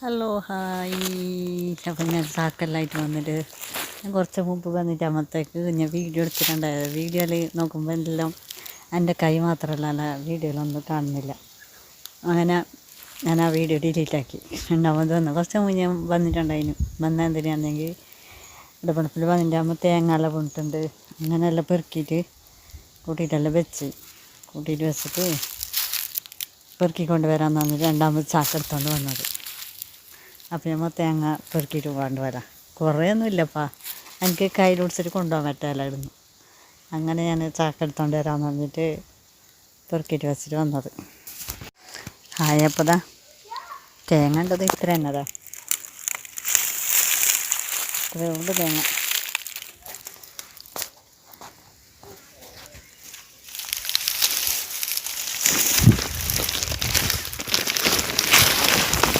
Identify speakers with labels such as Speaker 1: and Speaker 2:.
Speaker 1: Hello hi. അപ്പം ഞാൻ ചാക്കെല്ലായിട്ട് വന്നിട്ട് ഞാൻ കുറച്ച് മുമ്പ് വന്നിട്ട് അമ്മത്തേക്ക് ഞാൻ വീഡിയോ എടുത്തിട്ടുണ്ടായത്. വീഡിയോയിൽ നോക്കുമ്പോൾ എല്ലാം എൻ്റെ കൈ മാത്രമല്ല വീഡിയോയിലൊന്നും കാണുന്നില്ല. അങ്ങനെ ഞാൻ ആ വീഡിയോ ഡിലീറ്റാക്കി. രണ്ടാമത് വന്നു കുറച്ച് മുമ്പ് ഞാൻ വന്നിട്ടുണ്ടായിരുന്നു. വന്ന എന്തിനാണെങ്കിൽ ഇവിടെ പണപ്പിൽ വന്നിട്ട് അമ്മ തേങ്ങ എല്ലാം വീണിട്ടുണ്ട്. അങ്ങനെയെല്ലാം പെറുക്കിയിട്ട് കൂട്ടിയിട്ടെല്ലാം കൂട്ടിയിട്ട് വെച്ചിട്ട് പെറുക്കിക്കൊണ്ട് വരാമെന്ന് പറഞ്ഞിട്ട് രണ്ടാമത് ചാക്കെടുത്തോണ്ട് വന്നത്. അപ്പം നമ്മൾ തേങ്ങ പെറുക്കിയിട്ട് കൊണ്ട് വരാം. കുറേയൊന്നും ഇല്ലപ്പാ, എനിക്ക് കയ്യിൽ പിടിച്ചിട്ട് കൊണ്ടുപോകാൻ പറ്റില്ലായിരുന്നു. അങ്ങനെ ഞാൻ ചാക്കെടുത്തോണ്ട് വരാമെന്ന് പറഞ്ഞിട്ട് പെറുക്കിയിട്ട് വെച്ചിട്ട് വന്നത്. ആയപ്പോഴാ തേങ്ങ ഉണ്ടത് ഇത്ര തന്നെതാ, ഇത്രയേ ഉള്ളൂ തേങ്ങ.